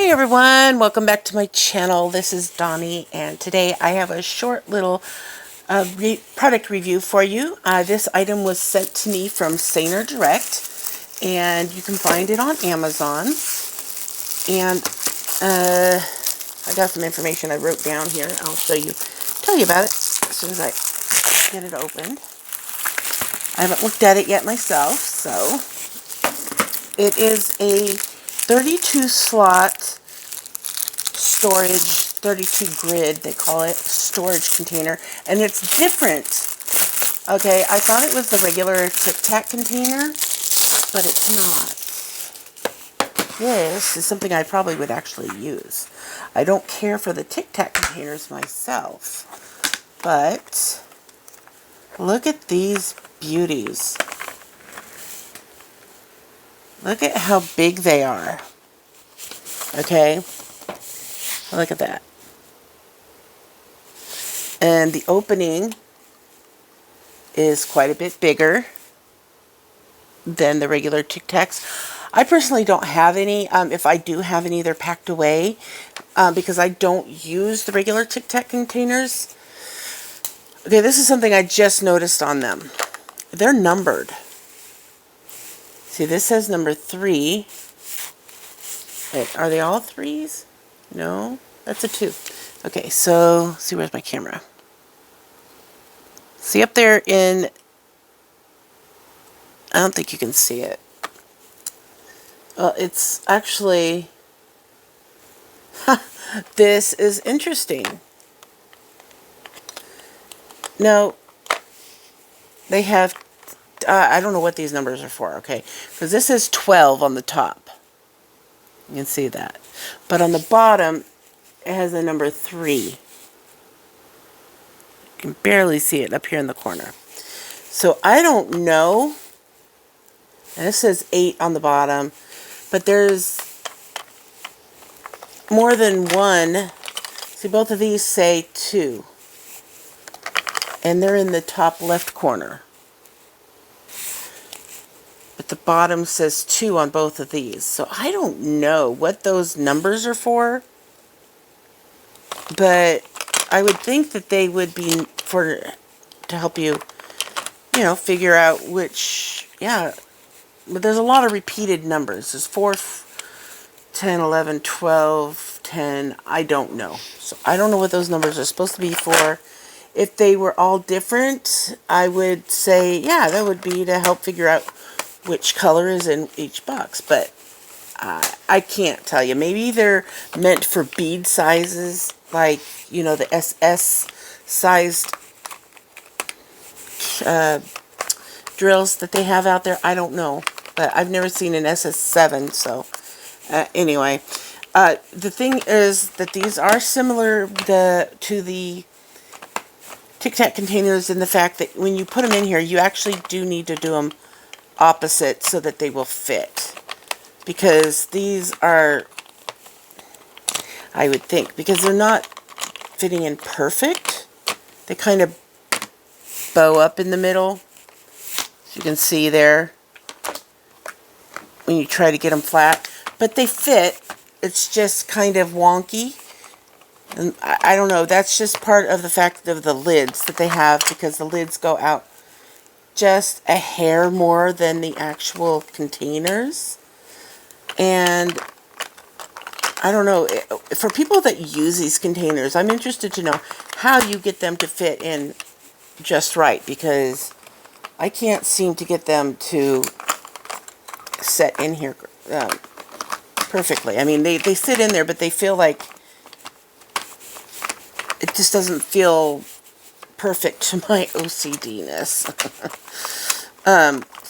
Hey everyone, welcome back to my channel. This is Donnie, and today I have a short little product review for you. This item was sent to me from Saner Direct, and you can find it on Amazon. And I got some information I wrote down here. I'll tell you about it as soon as I get it opened. I haven't looked at it yet myself, so it is a 32 slot storage, 32 grid they call it, storage container, and it's different. Okay, I thought it was the regular Tic Tac container, but it's not. This is something I probably would actually use. I don't care for the Tic Tac containers myself, but look at these beauties. Look at how big they are. Okay, look at that. And the opening is quite a bit bigger than the regular Tic Tacs. I personally don't have any. If I do have any, they're packed away because I don't use the regular Tic Tac containers. Okay, this is something I just noticed on them. They're numbered. See, this says number 3. Wait, are they all 3s? No, that's a 2. Okay, so let's see, where's my camera? See up there in, I don't think you can see it. Well, it's actually, this is interesting. Now, they have, I don't know what these numbers are for, okay? Because this is 12 on the top. You can see that. But on the bottom, it has the number 3. You can barely see it up here in the corner. So I don't know. And it says 8 on the bottom. But there's more than one. See, both of these say 2. And they're in the top left corner. But the bottom says 2 on both of these. So I don't know what those numbers are for. But I would think that they would be to help you, figure out which, yeah. But there's a lot of repeated numbers. There's 4, 10, 11, 12, 10. I don't know. So I don't know what those numbers are supposed to be for. If they were all different, I would say, yeah, that would be to help figure out which color is in each box. But I can't tell you. Maybe they're meant for bead sizes, like, the SS sized drills that they have out there. I don't know. But I've never seen an SS7, so anyway. The thing is that these are similar to the Tic Tac containers in the fact that when you put them in here, you actually do need to do them opposite so that they will fit. Because these are, I would think, because they're not fitting in perfect. They kind of bow up in the middle. As you can see there, when you try to get them flat. But they fit. It's just kind of wonky. And I don't know. That's just part of the fact of the lids that they have, because the lids go out just a hair more than the actual containers. And I don't know, for people that use these containers, I'm interested to know how you get them to fit in just right, because I can't seem to get them to set in here perfectly. I mean, they sit in there, but they feel like it just doesn't feel perfect to my OCD-ness.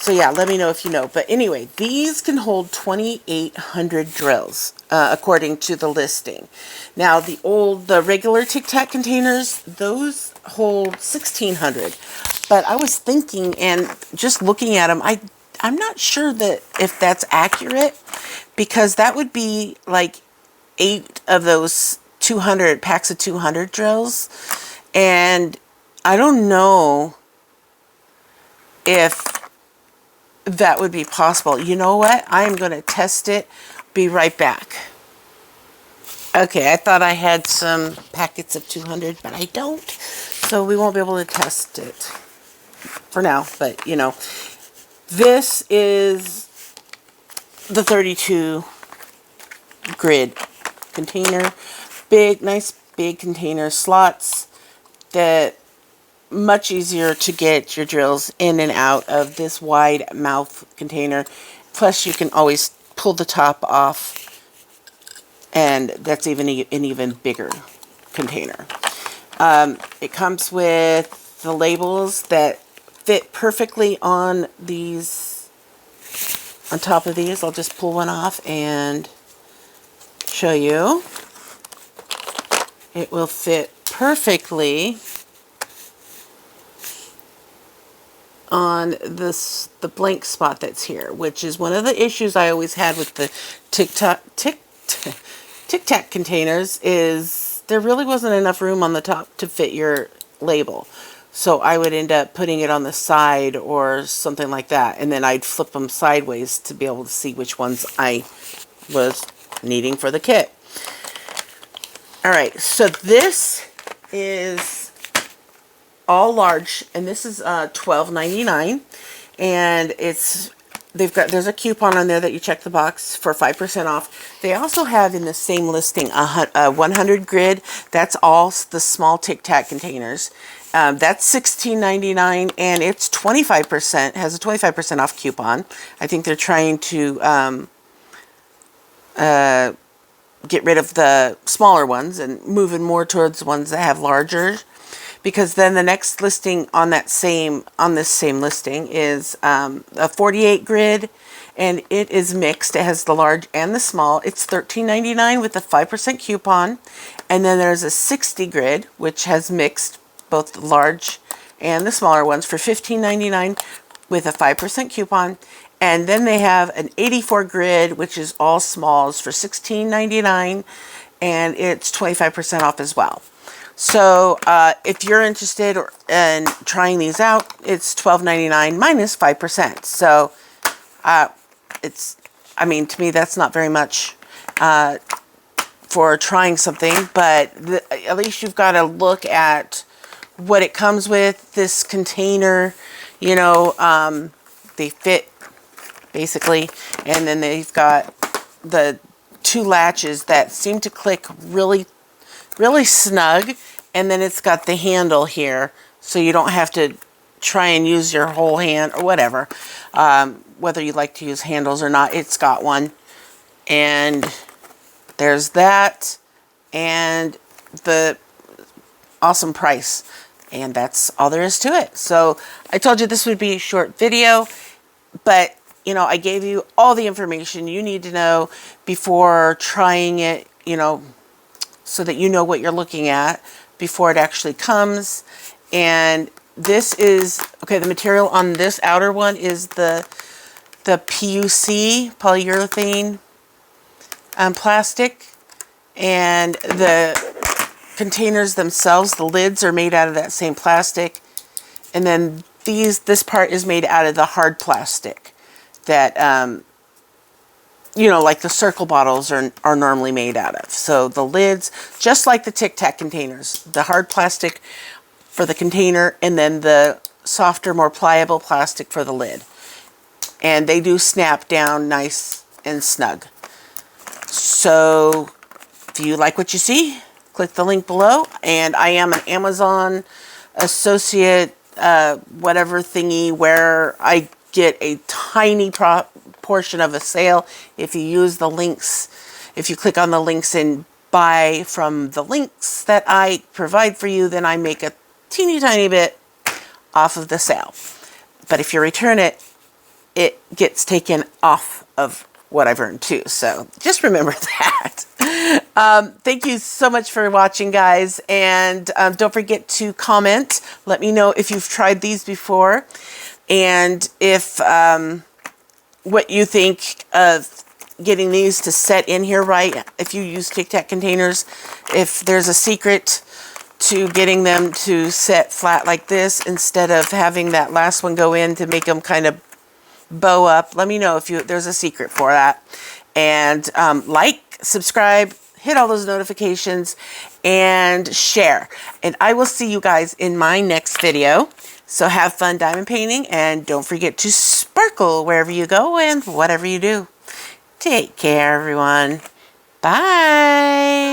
So yeah, let me know if you know. But anyway, these can hold 2,800 drills, according to the listing. Now, the regular Tic Tac containers, those hold 1,600. But I was thinking, and just looking at them, I'm not sure that if that's accurate, because that would be like 8 of those 200 packs of 200 drills. And I don't know if that would be possible. You know what? I am going to test it. Be right back. Okay, I thought I had some packets of 200, but I don't. So we won't be able to test it for now. But, you know, this is the 32 grid container. Big, nice big container slots that much easier to get your drills in and out of this wide mouth container. Plus you can always pull the top off, and that's even an even bigger container. It comes with the labels that fit perfectly on these, on top of these. I'll just pull one off and show you. It will fit perfectly on this, the blank spot that's here, which is one of the issues I always had with the Tic Tac containers, is there really wasn't enough room on the top to fit your label. So I would end up putting it on the side or something like that, and then I'd flip them sideways to be able to see which ones I was needing for the kit. Alright, so this is all large, and this is $12.99, and it's, there's a coupon on there that you check the box for 5% off. They also have in the same listing a 100 grid. That's all the small Tic Tac containers. That's $16.99, and it's 25%, has a 25% off coupon. I think they're trying to get rid of the smaller ones and moving more towards the ones that have larger, because then the next listing on that same, on this same listing is a 48 grid, and it is mixed. It has the large and the small. It's $13.99 with a 5% coupon. And then there's a 60 grid, which has mixed both the large and the smaller ones for $15.99 with a 5% coupon. And then they have an 84 grid, which is all smalls, for $16.99, and it's 25% off as well. So if you're interested in trying these out, it's $12.99 minus 5%. So it's, I mean, to me, that's not very much for trying something, but at least you've got to look at what it comes with. This container, you know, they fit basically, and then they've got the two latches that seem to click really snug, and then it's got the handle here, so you don't have to try and use your whole hand or whatever, whether you like to use handles or not. It's got one, and there's that, and the awesome price, and that's all there is to it. So I told you this would be a short video, but you know, I gave you all the information you need to know before trying it, you know, so that you know what you're looking at before it actually comes. And this is, okay, the material on this outer one is the PUC, polyurethane plastic, and the containers themselves, the lids are made out of that same plastic, and then this part is made out of the hard plastic that you know, like the circle bottles are normally made out of. So the lids, just like the Tic Tac containers, the hard plastic for the container, and then the softer, more pliable plastic for the lid. And they do snap down nice and snug. So if you like what you see, click the link below. And I am an Amazon associate, whatever thingy, where I get a tiny portion of a sale. If you use the links, if you click on the links and buy from the links that I provide for you, then I make a teeny tiny bit off of the sale. But if you return it, it gets taken off of what I've earned too. So just remember that. Thank you so much for watching, guys. And don't forget to comment. Let me know if you've tried these before, and if what you think of getting these to set in here right. If you use Tic Tac containers, if there's a secret to getting them to set flat like this instead of having that last one go in to make them kind of bow up. Let me know if there's a secret for that. And like, subscribe, hit all those notifications, and share. And I will see you guys in my next video. So have fun diamond painting, and don't forget to sparkle wherever you go and whatever you do. Take care, everyone. Bye.